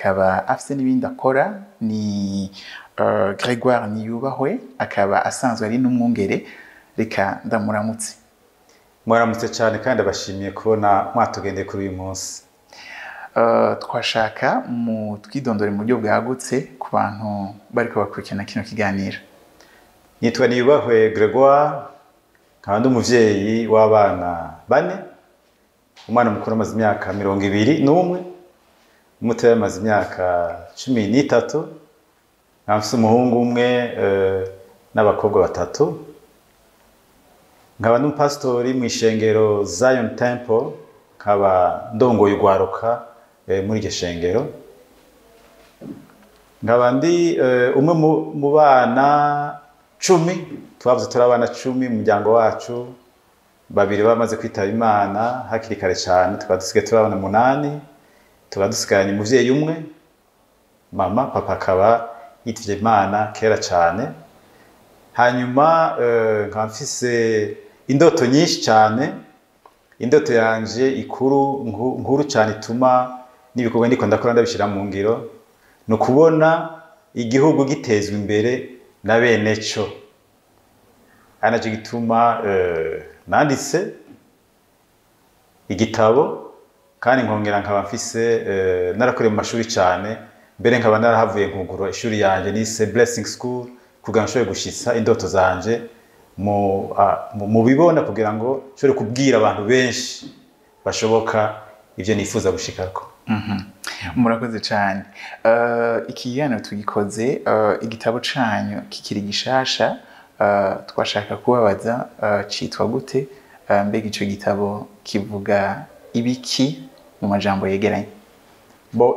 akaba afise n'ibindi akora ni Grégoire Niyubahwe akaba asanzwe ari n'umwungere reka ndamuramutse. Mwaramutse cyane kandi abashimiye kubona mwatugendeye kuri uyu munsi. Twashaka mu twidondore mu buryo bwagutse ku bantu bariko bakurikirana kino kiganiro. Nitwa Niyubahwe Grégoire, nkaba ndi umuvyeyi w'abana 4. Umwana mukuru amaze imyaka 21, umutoya amaze imyaka 13, nkafise umuhungu umwe n'abakobwa 3. Nkaba n'umupastori mu ishengero Zion Temple, nkaba ndongoye ugwaruka muri iryo shengero. Nkaba ndi umwe mu bana 10, twavuze turi abana 10 mu muryango wacu, 2 bamaze kwitaba Imana hakiri kare cyane, tukaba dusigaye turi abana 8, tukaba dusigaranye umuvyeyi umwe, mama, papa akaba yitavye Imana kera cyane. Hanyuma nkaba mfise indoto nyinshi cyane. Indoto yanje ikuru nkuru cyane ituma n'ibikorwa ndiko ndakora ndabishira mu ngiro, no kubona igihugu gitezwe imbere na bene cyo. Anaje gituma nanditse igitabo, kandi nkongera nkaba mfise narakoreye mu mashuri cyane, mbere nkaba narahavuye nkugura ishuri yanje nise Blessing School kugira ngo nshobore gushitsa indoto zanje mu bibona, kugira ngo nshobore kubwira abantu benshi bashoboka ivyo nifuza gushikako. Murakoze cyane. Ikiganiro tugikoze igitabo canyu kikiri gishasha, twashaka kubabaza citwa gute, mbega ico gitabo kivuga ibiki mu majambo yegeranye?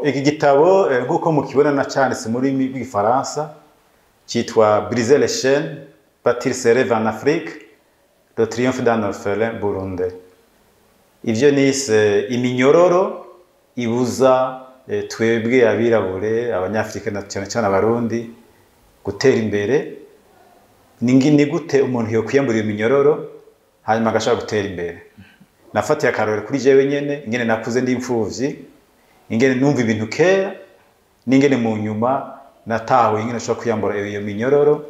Iki gitabo nkuko mukibona na cyanditse muri rw'igifaransa, citwa Briser les chaînes, bâtir ses rêves en Afrique, le triomphe d'un orphelin burundais. Ivyo nise iminyororo ibuza twebwe abirabure, abanyafrika na cyane cyane abarundi gutera imbere. Ni gute umuntu yokwiyambura iyo minyororo hanyuma agashaka gutera imbere. Nafatiye akarore kuri jewe nyene, ingene nakuze ndi imfuvyi, ingene numva ibintu kera, n'ingene mu nyuma natawe ingene nshobora kwiyambura iyo minyororo.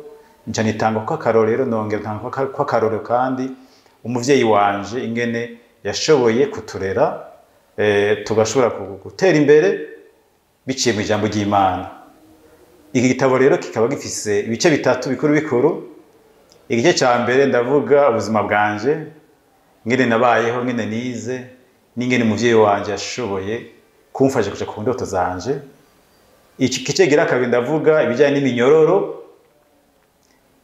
Nca nitanga ko akarorero, nongera ntanga ko akarorero kandi umuvyeyi wanje ingene yashoboye kuturera, tugashobora gutera imbere biciye mu ijambo ry'Imana. Iki gitabo rero kikaba gifise ibice 3 bikuru bikuru. Igice ca mbere ndavuga ubuzima bwanje, ngene nabayeho, ngene nize, n'ingene umuvyeyi wanje yashoboye kumfasha kuja ku ndoto zanje. Iki gice gira kabiri ndavuga ibijanye n'iminyororo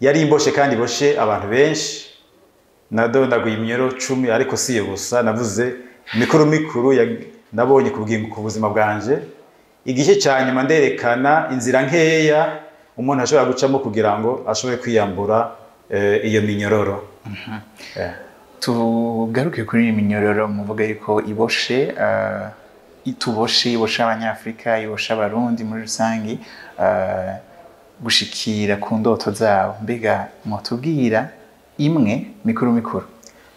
yari imboshe kandi boshe abantu benshi. Nadondaguye iminyororo 10, ariko siyo gusa, navuze mikuru nabonye ku buzima bwanje. Igice ca nyuma nderekana inzira nkeya umuntu ashobora gucamo kugira ngo ashobore kwiyambura iyo minyororo. Tugaruke kuri iyi minyororo, muvuga yuko iboshe, ituboshe, iboshe abanyafrika, iboshe abarundi muri rusangi gushikira ku ndoto zabo. Mbega mwotubwira imwe mikuru?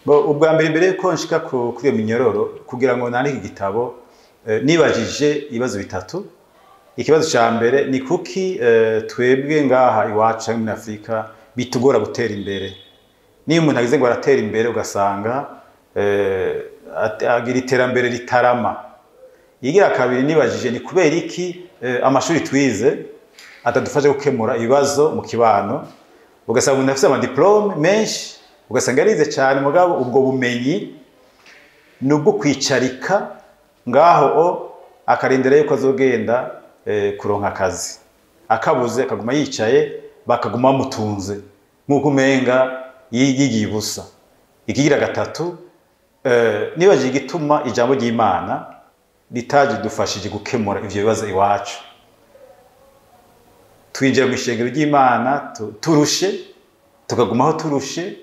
Ubwa mbere yuko nshika kuri iyo minyororo, kugira ngo nandike igitabo, nibajije ibibazo 3. Ikibazo ca mbere ni kuki twebwe ngaha iwacu muri Afrika bitugora gutera imbere. Niyo umuntu agize ngo aratera imbere ugasanga agira iterambere ritarama. Igira kabiri nibajije ni kubera iki amashuri twize atadufasha gukemura ibibazo mu kibano. Ugasanga umuntu afise amadiplome menshi, ugasanga yarize cyane, mugabo ubwo bumenyi nubwo kwicarika ngaho akarindira yuko azogenda kuronka akazi. Akabuze akaguma yicaye, bakaguma bamutunze nk'uko umenga yigiye ubusa. Ikigira 3, nibajije igituma ijambo ry'Imana ritaje dufashije gukemura ivyo bibazo iwacu. Twinjira mu ishengero ry'Imana turushe, tukagumaho turushe,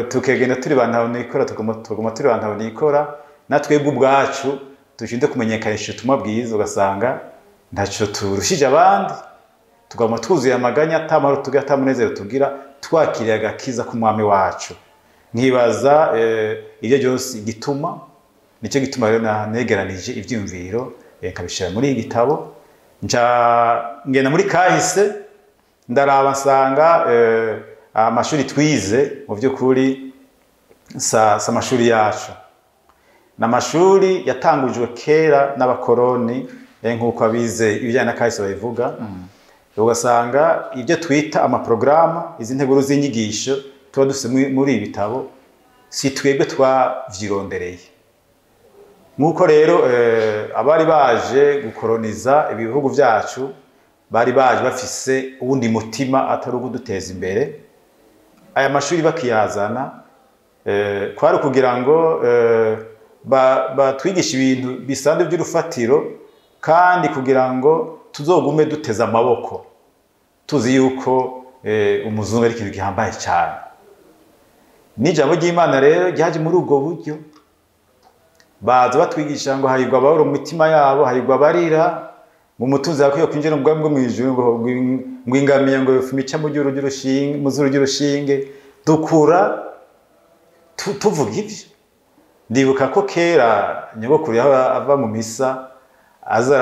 tukegenda turi bantu nikora, tuguma turi bantu nikora, natwebwe ubwacu dushinde kumenyekanisha ubutumwa bwiza, ugasanga ntaco turushije abandi, tugama twuzuye amaganya, atamaro tugira, atamunezero tugira, twakiriye agakiza k'umwami wacu. Nkibaza ibyo byose gituma, nicyo gituma rero negeranije ivyumviro nkabishira muri igitabo, ngenda muri kahise ndaraba nsanga amashuri twize mu by'ukuri sa amashuri yacu n'amashuri yatangujwe kera n'abakoroni nk'uko abize ibijyanye na kahise babivuga ugasanga ibyo twita amaporogaramu izi nteguro z'inyigisho tuba dufite muri ibi bitabo si twebwe twavyirondereye nk'uko rero abari baje gukoroniza ibihugu byacu bari baje bafise uwundi mutima atari ukuduteza imbere aya mashuri bakiyazana kwari kugira ngo batwigisha ibintu bisanzwe by'urufatiro kandi kugira ngo tuzogume duteza amaboko tuzi yuko umuzungu ari ikintu gihambaye cyane n'ijambo ry'Imana rero ryaje muri ubwo buryo baza batwigisha ngo hahirwa abahora mu mitima yabo hahirwa abarira mu mutuzo yakwiye kwinjira mu bwami bwo mu ijuru ngo ingamiye ngo mica mu zuru ry'urushinge dukura tuvuga ibyo ndibuka ko kera nyogokuru ava mu misa aza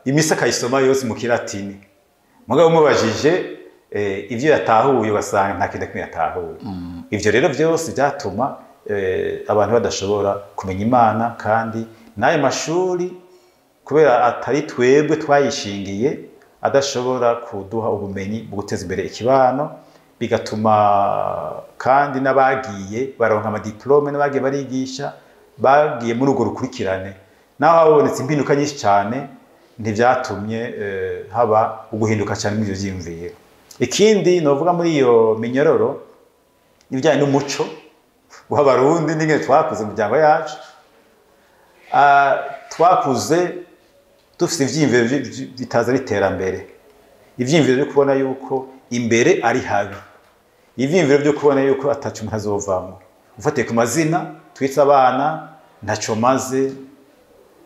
imisa akayisoma yose mu kilatini mugabo umubajije ibyo yatahuye ugasanga nta kintu kimwe yatahuye ibyo rero byose byatuma abantu badashobora kumenya Imana kandi n'ayo mashuri kubera atari twebwe twayishingiye adashobora kuduha ubumenyi bwo guteza imbere ikibano bigatuma kandi n'abagiye baronka amadiplome n'abagiye barigisha bagiye muri urwo rukurikirane naho habonetse impinduka nyinshi cyane ntivyatumye haba uguhinduka cyane muri ivyo vyiyumviro ikindi novuga muri iyo minyororo ibijyanye n'umuco w'abarundi n'ingene twakuze mu miryango yacu twakuze dufite ivyiyumviro bitazana iterambere ivyiyumviro byo kubona yuko imbere ari habi ivyiyumviro byo kubona yuko atacu umuntu azovamwo ufatiye ku mazina twitse abana ntaco maze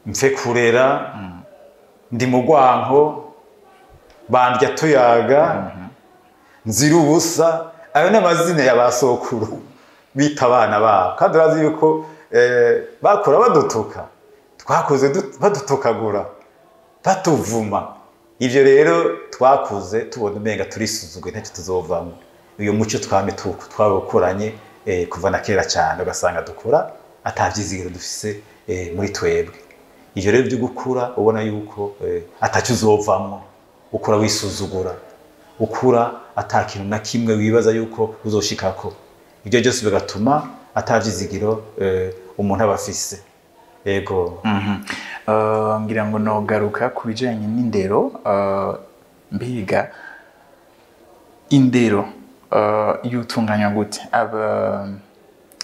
mfe kurera ndi mu rwanko bandya tuyaga nzira ubusa ayo n'amazina y'abasokuru bita abana babo kandi urazi yuko bakora badutuka twakuze badutukagura batuvuma ivyo rero twakuze tubona umenga turisuzugwe ntacyo tuzovamo uyu muco twame twabukuranye kuva na kera cyane ugasanga dukura atavyizigiro dufise muri twebwe ivyo rero byo gukura ubona yuko atacyo uzovamo ukura wisuzugura ukura atakintu na kimwe wibaza yuko uzoshikako ibyo byose bigatuma atavyizigiro umuntu abafise yego ngira ngo nogaruka ku bijanye n'indero mbiga indero yutunganya gute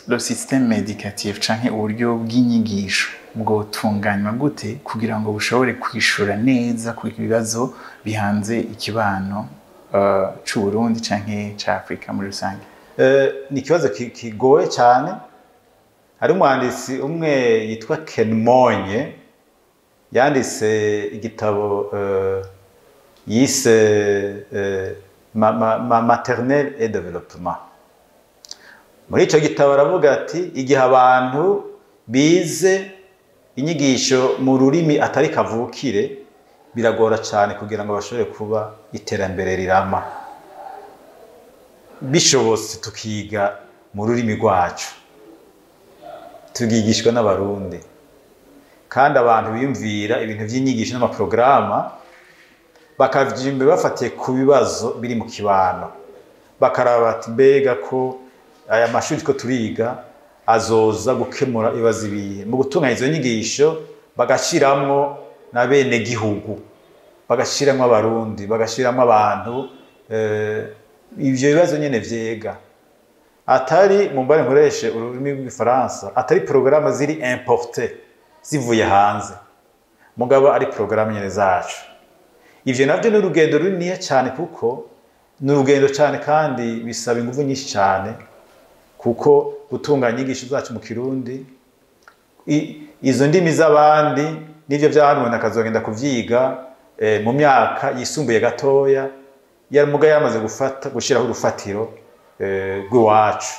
le système éducatif canke uburyo bw'inyigisho bwotunganywa gute kugira ngo bushobore kwishura neza ku bibazo bihanze ikibano c'u Burundi canke ca Afrika muri rusange ni ikibazo kigoye cyane hari umwanditsi umwe yitwa Ken Monye yanditse igitabo yise maternelle et développement muri ico gitabo aravuga ati igihe abantu bize inyigisho mu rurimi atari kavukire biragora cyane kugira ngo bashobore kuba iterambere rirama bishobotse tukiga mu rurimi rwacu tugigishwa n'abarundi kandi abantu biyumvira ibintu by'inyigisho n'amaprograma bakavyimbe bafatiye ku bibazo biri mu kibano bakaraba ati mbega ko aya mashuri ko turiga azoza gukemura ibibazo ibihe mu gutunganya izo nyigisho bagashiramwo na bene gihugu bagashiramwo abarundi bagashiramwo abantu ivyo bibazo nyene vyega atari mumbare nkoreshe ururimi rw'igifaransa atari programme ziri importé zivuye hanze mugabo ari programme nyene zacu ivyo navyo ni urugendo runini cyane kuko ni urugendo cyane kandi bisaba ingufu nyinshi cyane kuko gutunganya inyigisho zacu mu Kirundi izo ndimi z'abandi nivyo byahanwe nakazogenda kuvyiga mu myaka yisumbuye gatoya yari muga yamaze gushiraho urufatiro rw'iwacu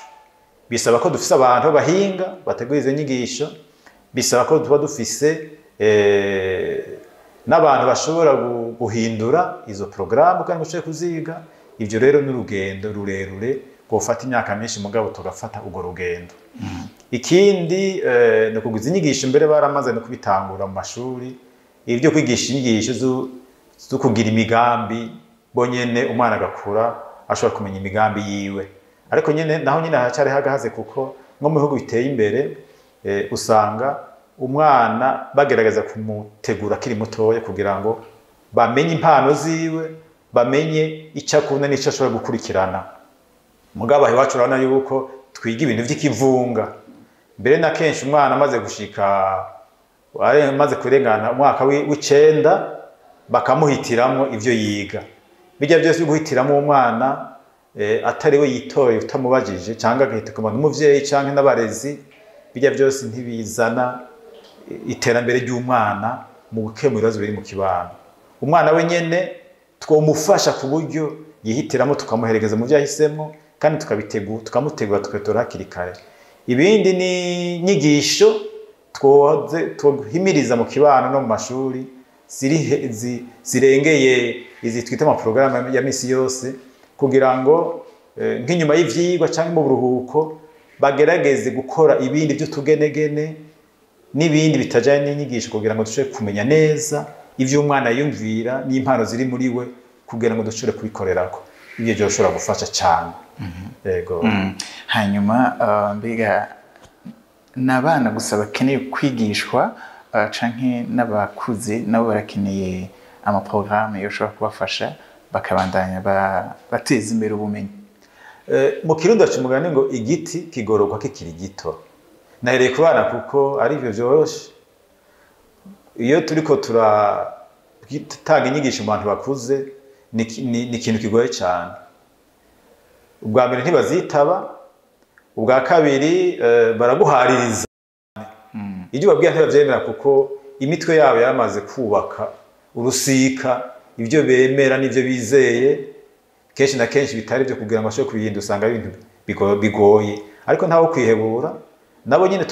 bisaba ko dufise abantu bahinga bategura izo nyigisho bisaba ko tuba dufise n'abantu bashobora guhindura izo porogaramu kandi bashobora kuziga. Ibyo rero n'urugendo rurerure gufata imyaka myinshi mugabo tugafata urwo rugendo. Ikindi no kuguza inyigisho mbere baramaze no kubitangura mu mashuri, ibyo kwigisha inyigisho zo kugira imigambi bonyene umwana agakura ashobora kumenya imigambi yiwe. Ariko nyene naho nyene hacari hagahaze kuko nko mu bihugu biteye imbere usanga umwana bagerageza kumutegura akiri mutoya kugira ngo bamenye impano ziwe, bamenye icyo akunda n'icyo ashobora gukurikirana. Mugabo iwacu urabona yuko twiga ibintu by'ikivunga. Mbere na kenshi umwana amaze gushika amaze kurengana umwaka w'icenda bakamuhitiramo ivyo yiga. Bijya byose guhitiramo umwana atari we yitoye utamubajije cyangwa agahitikoma n'umuvyeyi cyangwa n'abarezi, bijya byose ntibizana iterambere ry'umwana mu gukemura ibibazo biri mu kibano. Umwana we nyene twomufasha ku buryo yihitiramo, tukamuherekeza mu byo yahisemo kandi tukamutegura tukatora hakiri kare. Ibindi ni nyigisho twohimiriza mu kibano no mu mashuri zirengeye izi twita amaporogaramu ya misi yose, kugira ngo nk'inyuma y'ivyigwa cyangwa mu buruhuko bagerageze gukora ibindi by'utugenegene n'ibindi bitajanye n'inyigisho kugira ngo dushobore kumenya neza ivyo umwana yumvira n'impano ziri muri we kugira ngo dushobore kubikorerako. Ibyo byo bishobora gufasha cyane. Yego. Hanyuma mbega n'abana gusa bakeneye kwigishwa canke n'abakuze nabo barakeneye amaporogaramu yoshobora kubafasha bakabandanya bateza imbere ubumenyi? Mu Kirundi baca umugani ngo igiti kigororwa kikiri gito. Nahereye ku bana kuko ari byo byoroshe. Iyo turiko turatanga inyigisho mu bantu bakuze ni ikintu kigoye cyane. Ubwa mbere ntibazitaba, ubwa kabiri baraguhaririza. Ibyo babwiye ntibavyemera kuko imitwe yabo yaramaze kubaka urusika ibyo bemera n'ibyo bizeye, kenshi na kenshi bitari byo kugira ngo ashobore kubihinda usanga ari ibintu bigoye. Ariko ntawo kwihebura, nabo nyine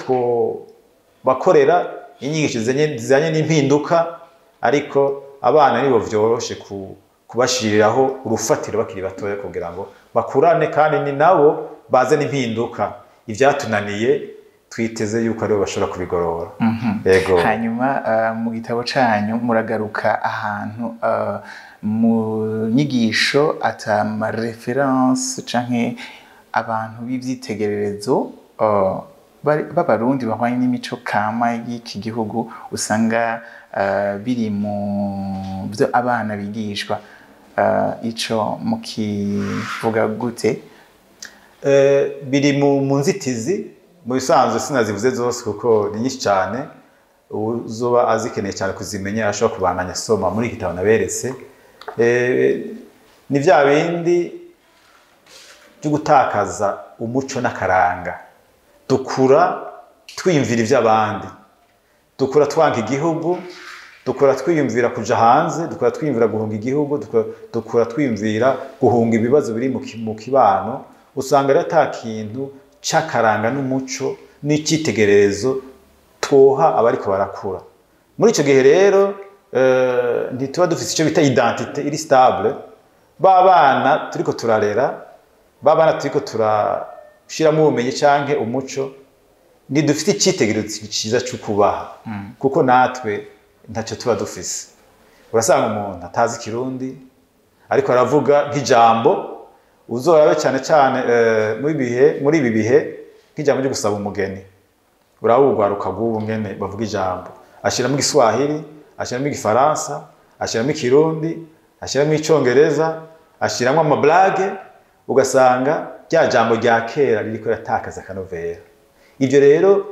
bakorera inyigisho zijanye n'impinduka, ariko abana nibo vyoroshe kubashiriraho urufatiro bakiri batoya kugira ngo bakurane kandi ni nabo baze n'impinduka. Ivyatunaniye twiteze yuko aribo bashobora kubigorora. Yego. Hanyuma mu gitabo canyu muragaruka ahantu mu nyigisho atama reference canke abantu b'ivyitegererezo b'abarundi bahwanye n'imico kama y'iki gihugu usanga biri mu byo abana bigishwa. Ico mukivuga gute? Biri mu nzitizi mu bisanzwe sinazivuze zose kuko ni nyinshi cyane. Uzoba azikeneye cyane kuzimenya ashobora kubandanya asoma muri igitabo naberetse. Ni vya bindi byo gutakaza umuco n'akaranga. Dukura twiyumvira ivy'abandi, dukura twanka igihugu, dukura twiyumvira kuja hanze, dukura twiyumvira guhunga igihugu, dukura twiyumvira guhunga ibibazo biri mu kibano. Usanga rero ata kintu c'akaranga n'umuco n'icitegererezo twoha abariko barakura. Muri ico gihe rero ntituba dufise ico bita identité iri stable. Babana turiko turarera, babana turiko turashiramo ubumenyi canke umuco, ntidufite icitegererezo ciza cyo kubaha kuko natwe ntacyo tuba dufise. Urasanga umuntu atazi Kirundi ariko aravuga nk'ijambo, uzorabe cyane cyane muri ibi bihe nk'ijambo ryo gusaba umugeni. Urawugwaruka bw'ubu ngene bavuga ijambo, ashiramo igiswahili, ashiramo igifaransa, ashiramo ikirundi, ashiramo icongereza, ashiramo amablage, ugasanga rya jambo rya kera ririko ratakaza akanovera. Ibyo rero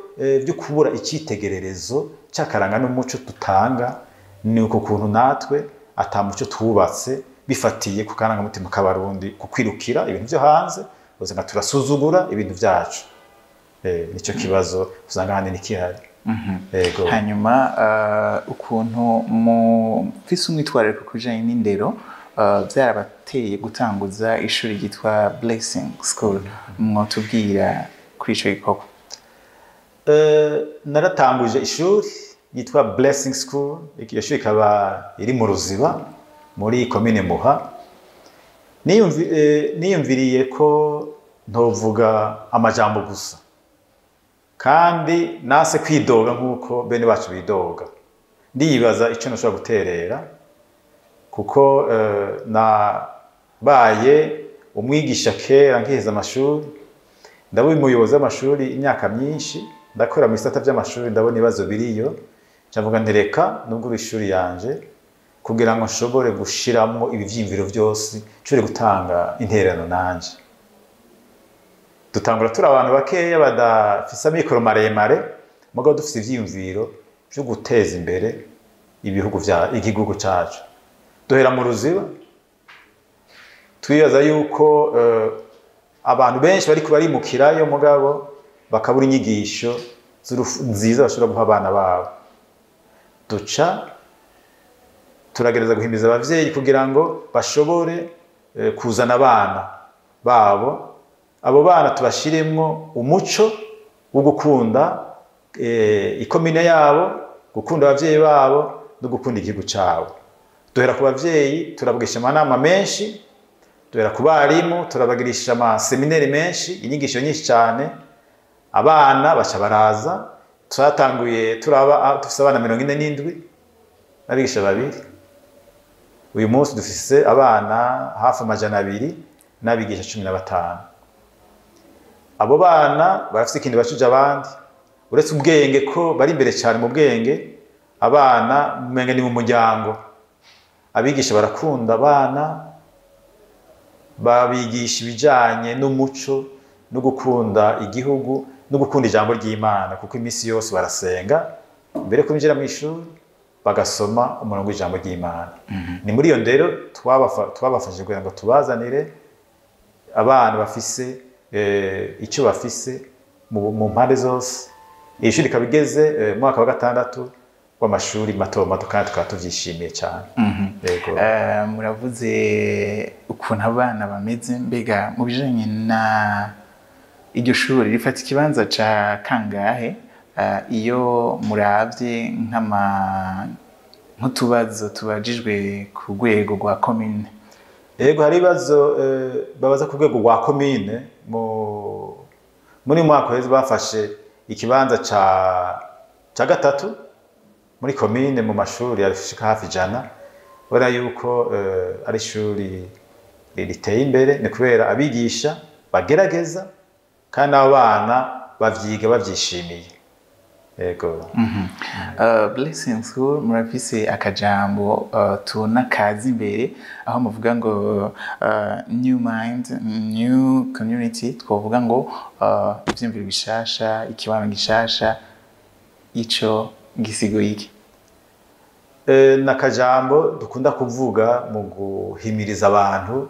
byo kubura icitegererezo cy'akaranga n'umuco tutanga ni uko kuntu natwe atamuco tubatse bifatiye ku karanga mutima k'abarundi, kukwirukira ibintu byo hanze, usanga turasuzugura ibintu byacu. Nicyo kibazo usanga handi nikihari. Yego. Hanyuma ukuntu mufise umwitwarariko kujanye n'indero byarabateye gutanguza ishuri ryitwa Blessing School, mwotubwira kuri ico gikorwa? Naratanguje ishuri yitwa Blessing School. Iyo shuri ikaba iri mu Ruziba muri komine Muha. Niyumviriye ko ntovuga amajambo gusa kandi nase kwidoga nk'uko bene bacu bidoga. Ndibaza icyo nashobora guterera kuko nabaye umwigisha kera nkiheza amashuri, ndabona umuyobozi w'amashuri imyaka myinshi, ndakora mu bisata by'amashuri, ndabona ibibazo biriyo, ndavuga ntereka nubwo ishuri yanje kugira ngo nshobore gushiramo ibivyimviro byose, nshobore gutanga intererano nanje. Dutangura turi abantu bakeya badafise amikoro maremare, mugabo dufise ivyimviro byo guteza imbere igihugu cyacu. Duhera mu Ruziba, twibaza yuko abantu benshi bari barimukirayo mugabo bakabura inyigisho nziza bashobora guha abana babo. Duca turagereza guhimbiza abavyeyi kugira ngo bashobore kuzana abana babo, abo bana tubashiremwo umuco wo gukunda ikomine yabo, gukunda abavyeyi babo no gukunda igihugu cabo. Duhera ku bavyeyi, turabagisha amanama menshi, duhera ku barimu, turabagirisha amaseminari menshi, inyigisho nyinshi cyane. Abana baca baraza, twatanguye dufise abana 47 n'abigisha babiri. Uyu munsi dufise abana hafi 200 n'abigisha 15. Abo bana barafise ikindi bacuje abandi, uretse ubwenge ko bari imbere cyane mu bwenge, abana menge ni mu muryango. Abigisha barakunda abana, babigisha ibijanye n'umuco no gukunda igihugu no gukunda ijambo ry'Imana, kuko imisi yose barasenga mbere kwinjira mu ishuri bagasoma umurongo w'ijambo ry'Imana. Ni muri iyo ndero twabafashije kugira ngo tubazanire abana bafise icyo bafise mu mpande zose. Ishuri kabigeze mwaka wa 6 w'amashuri mato mato kandi tukaba tuvyishimiye cyane. Muravuze ukuntu abana bameze, mbega mu bijanye na iryo shuri rifata ikibanza ca kangahe iyo muravye nk'utubazo tubajijwe ku rwego rwa komine? Yego, hari ibibazo babaza ku rwego rwa komine. Muri mwaka wese bafashe ikibanza ca gatatu muri komine mu mashuri arifishika hafi 100. Bora yuko ari ishuri riteye imbere, ni kubera abigisha bagerageza kandi abana bavyiga bavyishimiye. Yego. Blessing School murafise akajambo tubona kazi imbere aho muvuga ngo new mind, new community, twovuga ngo ivyimviro bishasha, ikibano gishasha, ico gisigo iki? Nakajambo dukunda kuvuga mu guhimiriza abantu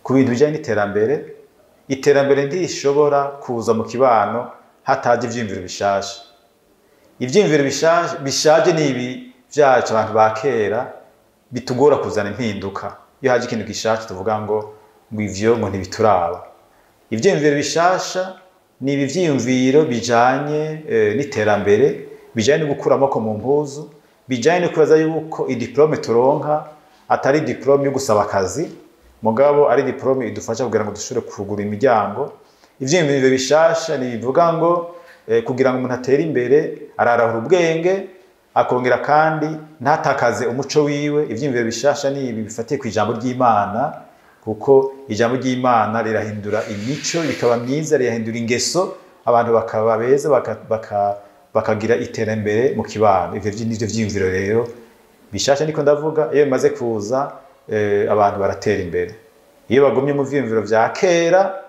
ku bintu bijanye n'iterambere. Iterambere ntishobora kuza mu kibano hataje ivyimviro bishasha. Ivyimviro bishaje ni ibi vyacu abantu bakera bitugora kuzana impinduka. Iyo haje ikintu gishasha tuvuga ngo ivyo ngo ntibituraba. Ivyimviro bishasha ni ibi vyimviro bijanye n'iterambere, bijanye no gukura amako mu mpuzu, bijanye no kubaza yuko idiplome turonka atari diplome yo gusaba akazi, mugabo ari diplome idufasha kugira ngo dushobore kugura imiryango. Ivyimviro bishasha ni bivuga ngo kugira ngo umuntu atere imbere ararahura ubwenge, akongera kandi ntatakaze umuco wiwe. Ivyimviro bishasha ni ibi bifatiye ku ijambo ry'Imana, kuko ijambo ry'Imana rirahindura imico bikaba myiza, rirahindura ingeso, abantu bakaba beza, bakagira iterambere mu kibano. Ivyo nivyo vyimviro rero bishasha niko ndavuga. Iyo bimaze kuza abantu baratera imbere. Iyo bagumye mu vyimviro vya kera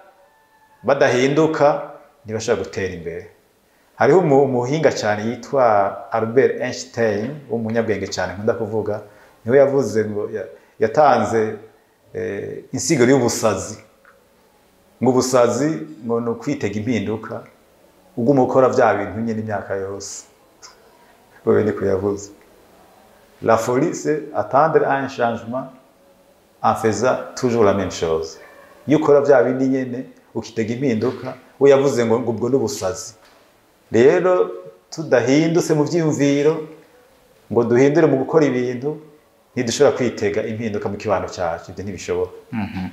badahinduka ntibashobora gutera imbere. Hariho umuhinga cyane yitwa Albert Einstein, umunyabwenge cyane nkunda kuvuga, niwe yavuze ngo yatanze insiguro y'ubusazi, ngo ubusazi ngo no kwitega impinduka uguma ukora vya bintu nyene imyaka yose. Wewe niko yavuze. La folie c'est attendre un changement en faisant toujours la même chose. Iyo ukora vya bindi nyene ukitega impinduka, we yavuze ngo ubwo n'ubusazi. Rero tudahindutse mu vyiyumviro ngo duhindure mu gukora ibintu ntidushobora kwitega impinduka mu kibano cyacu, ibyo ntibishoboka.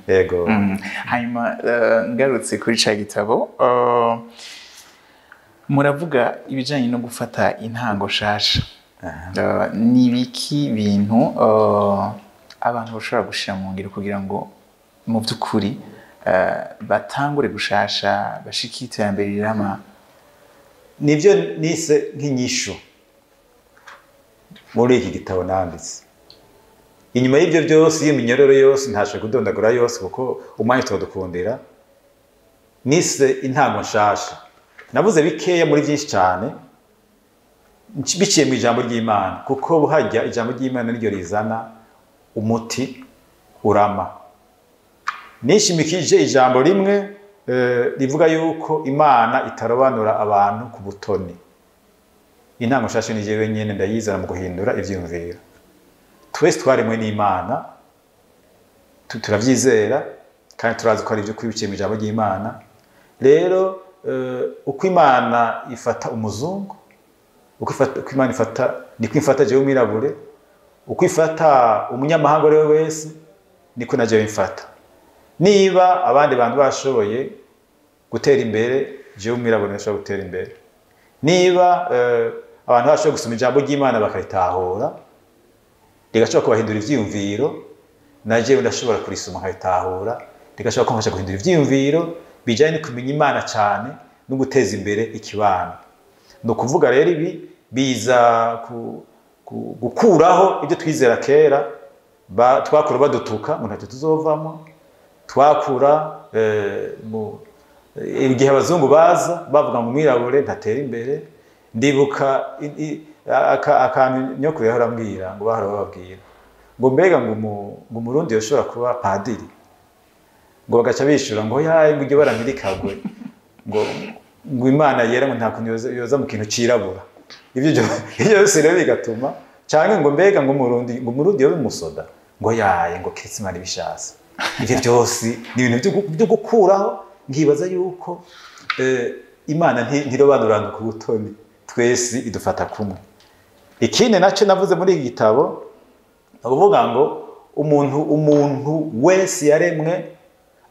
Yego. Hanyuma ngarutse kuri ca gitabo muravuga ibijanye no gufata intango shasha. Ni biki bintu abantu bashobora gushira mu ngiro kugira ngo mu by'ukuri batangure gushasha bashike iterambere rirama? Nivyo nise nk'inyishu muri iki gitabo nanditse. Inyuma y'ibyo byose, iyo minyororo yose ntashe kudondagura yose kuko umwanya tudukundira, nise intango nshasha. Navuze bikeya muri byinshi cyane biciye mu ijambo ry'Imana, kuko buhajya ijambo ry'Imana niryo rizana umuti urama. Nishimikije ijambo rimwe rivuga yuko Imana itarobanura abantu ku butoni. Intango nshasha ni jewe nyene ndayizana mu guhindura ivyumviro. Twese twaremwe n'Imana, turavyizera kandi turazi ko ari byo kwibiciye mu ijambo ry'Imana. Rero uko Imana ifata umuzungu, uko Imana ifata niko ifata jewe umwirabure, uko ifata umunyamahanga ari we wese niko na jewe mfata. Niba abandi bantu bashoboye gutera imbere, jewe umwirabure ndashobora gutera imbere. Niba abantu bashoboye gusoma ijambo ry'Imana bakaritahura rigashobora kubahindura ivyiyumviro, na jewe ndashobora kurisoma nkabitahura rigashobora kumfasha guhindura ivyiyumviro bijanye no kumenya Imana cyane no guteza imbere ikibano. No kuvuga rero ibi biza gukuraho ibyo twizera kera twakura badutuka mu ntacyo tuzovamo, twakura igihe abazungu baza bavuga ngo umwirabure ntatera imbere. Ndibuka akantu nyokuru yahora ambwira, ngo bahora bababwira ngo mbega ngo umurundi yoshobora kuba padiri, ngo bagaca bishura ngo yaye ngo iryo bara ntirikagwe, ngo Imana yera ngo nta kuntu yoza mu kintu cirabura. Ibyo byose rero bigatuma canke ngo mbega ngo umurundi yobe umusoda, ngo yaye ngo ketse Imana ibishasa. Ibyo byose ni ibintu byo gukuraho. Ngibaza yuko Imana ntirobanurana ku butoni, twese idufata kumwe. Ikindi naco navuze muri iki gitabo uvuga ngo umuntu wese yaremwe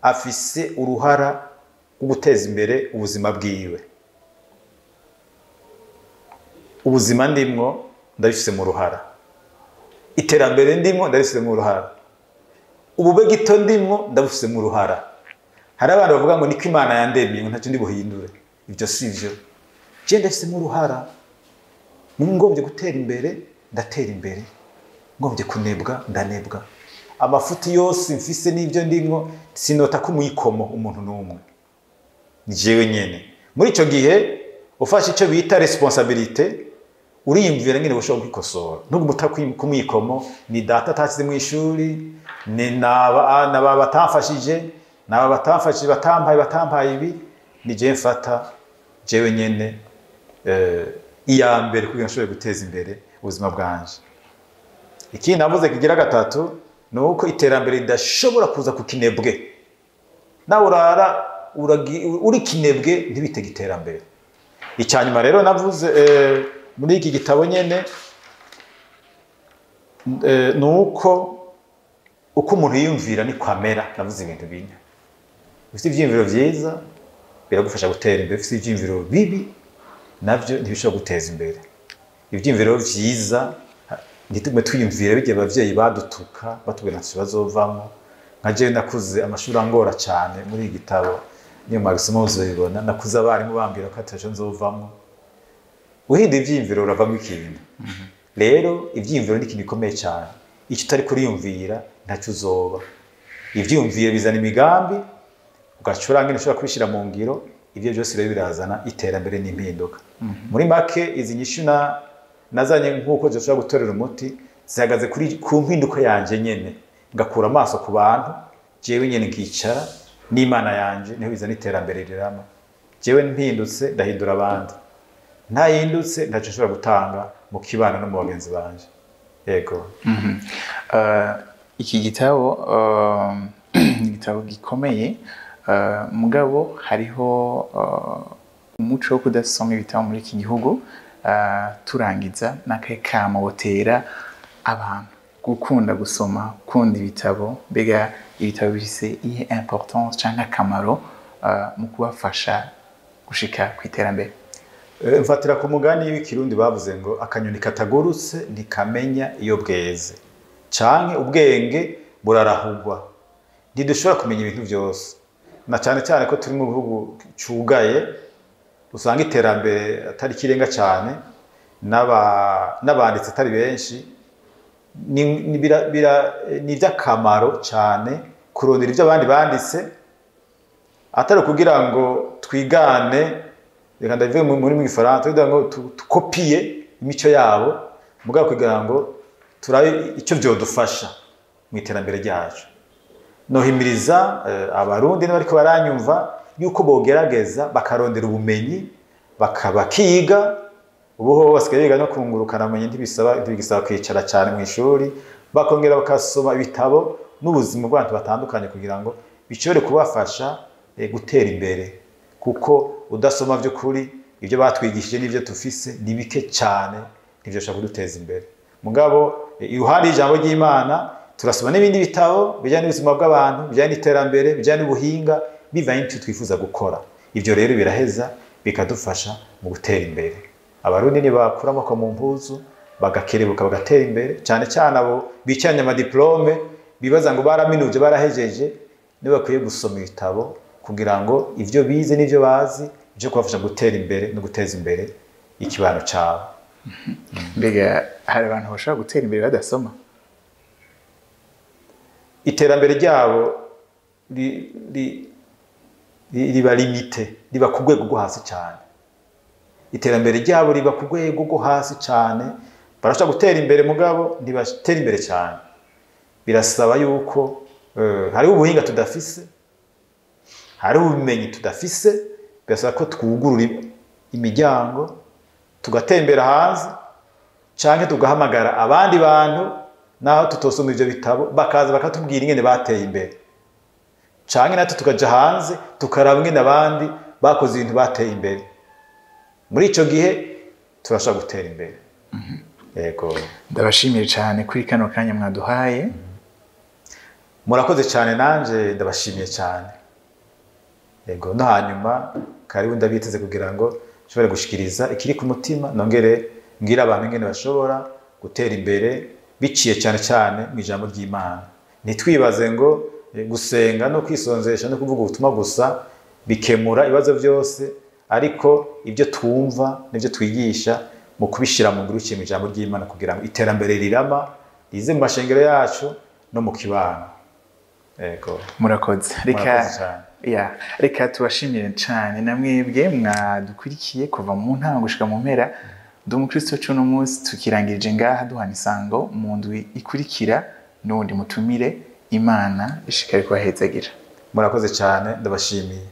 afise uruhara rwo guteza imbere ubuzima bwiwe. Ubuzima ndimwo ndabifise mu ruhara, iterambere ndimwo ndabifise mu ruhara, ubube gito ndimwo ndabifise mu ruhara. Hari abantu bavuga ngo niko Imana yandemye ngo ntacyo ndi buhindure. Ibyo sivyo. Je ndafise mu ruhara. Ngombye gutera imbere ndatera imbere, ngombye kunebwa ndanebwa. Amafuti yose mfise n'ibyo ndimwo sinota kumwikomo umuntu n'umwe, ni jewe nyene. Muri ico gihe ufashe ico bita responsabilité, uriyumvira ngene bushobora kwikosora. Ntugumuta kumwikomo ni data atasize mu ishuri, ni naba batamfashije, naba batamfashije batampaye ibi, ni je mfata jewe nyene iya mbere kugira nshobore guteza imbere ubuzima bwanje. Ikindi navuze kigira gatatu nuko iterambere ridashobora kuza ku kinebwe. Nawe urara uri kinebwe ntibitege iterambere. Icyanyuma rero navuze muri iki gitabo nyene nuko uko umuntu yiyumvira ni kwamera. Navuze ibintu bine. Ufite ivyiyumviro vyiza biragufasha gutera imbere, ufite ivyiyumviro bibi navyo ntibishobora guteza imbere. Ivyiyumviro vyiza ntitume twiyumvira bijye abavyeyi badutuka batubwira ati bazovamo. Nka jewe nakuze amashuri angora cyane muri iki gitabo, niyo magisimo uzobibona. Nakuze abarimu bambwira ko ataje nzovamo. Uhinda ivyiyumviro uravamo ikintu. Rero ivyiyumviro ni ikintu gikomeye cyane. Icyo utari kuriyumvira ntacyo uzoba. Ivyiyumviro bizana imigambi, ugacura ngene ushobora kubishira mu ngiro. Ibyo byose rero birazana iterambere n'impinduka. Muri make izi nyishu nazanye nk'uko zishobora gutorera umuti zihagaze ku mpinduka yanje nyene, ngakura amaso ku bantu, jewe nyene nkicara n'Imana yanje, niho bizana iterambere rirama. Jewe mpindutse ndahindura abandi, ntahindutse ntacyo nshobora gutanga mu kibano no mu bagenzi banje. Yego. Iki gitabo igitabo gikomeye, mugabo hariho umuco wo kudasoma ibitabo muri iki gihugu. turangiza n'akahe kamo botera abantu gukunda gusoma, gukunda ibitabo, mbega ibitabo bifise iyihe importance canke akamaro mu kubafasha gushika ku iterambere? Mfatira ku mugani w'ikirundi bavuze ngo akanyoni katagurutse ntikamenya iyo bweze, canke ubwenge burarahugwa. Ntidushobora kumenya ibintu byose, na cyane cyane ko turi mu bihugu cugaye, usanga iterambere atari kirenga cyane, n'abanditsi atari benshi. Ni iby'akamaro cyane kurondera ibyo abandi banditse, atari kugira ngo twigane, reka ndabivuge muri mu Gifaransa, kugira ngo tukopiye imico yabo, mugabo kugira ngo turabe icyo byodufasha mu iterambere ryacu. Nohimiriza abarundi n'abariko baranyumva yuko bogerageza bakarondera ubumenyi, bakiga. Ubu basigaye biga no kungurukana ubumenyi, ntibigisaba kwicara cyane mu ishuri, bakongera bakasoma ibitabo n'ubuzima bw'abantu batandukanye kugira ngo bishobore kubafasha gutera imbere, kuko udasoma by'ukuri ibyo batwigishije n'ibyo tufise ni bike cyane, ntibyoshobora kuduteza imbere. Mugabo iruhande y'ijambo ry'Imana turasoma n'ibindi bitabo bijyanye n'ubuzima bw'abantu, bijyanye n'iterambere, bijyanye n'ubuhinga, bivanye n'icyo twifuza gukora. Ibyo rero biraheza bikadufasha mu gutera imbere. Abarundi nibakura amaboko mu mpuzu bagakerebuka bagatera imbere, cyane cyane abo bicanye amadiplome bibaza ngo baraminuje barahejeje, niba bakwiye gusoma ibitabo kugira ngo ivyo bize n'ivyo bazi byo kubafasha gutera imbere no guteza imbere ikibano cyabo. Mbega hari abantu bashobora gutera imbere badasoma? Iterambere ryabo riba limite, riba ku rwego rwo hasi cyane. Iterambere ryabo riba ku rwego rwo hasi cyane, barashobora gutera imbere mugabo ntibatera imbere cyane. Birasaba yuko hari ubuhinga tudafise, hari ubumenyi tudafise, birasaba ko twugurura imiryango tugatembera hanze, canke tugahamagara abandi bantu naho tutosoma ivyo bitabo bakaza bakatubwira ingene bateye imbere, canke natwe tukaja hanze tukaraba ingene abandi bakoze ibintu bateye imbere. Muri ico gihe turashaka gutera imbere. Yego, ndabashimiye cyane kuri kano kanya mwaduhaye. Murakoze cyane, nanje ndabashimiye cyane. Yego, no hanyuma karibu ndabiteze kugira ngo nshobore gushikiriza ikiri ku mutima, nongere ngira abantu ingene bashobora gutera imbere biciye cyane cyane mu ijambo ry'Imana. Nitwibaze ngo gusenga no kwisonzesha no kuvuga ubutumwa gusa bikemura ibibazo byose, ariko ibyo twumva n'ibyo twigisha mu kubishira mu ngurukiye mu ijambo ry'Imana kugira ngo iterambere rirama rize mu mashengero yacu no mu kibano. Yego, murakoze. Reka tubashimire cyane namwebwe mwadukurikiye kuva mu ntango gushika mu mpera. Ndi umukristo cy'uno munsi, tukirangirije ngaha duhana isango mu ndwi ikurikira n'undi mutumire. Imana ishikare kubahezagira. Murakoze cyane, ndabashimiye.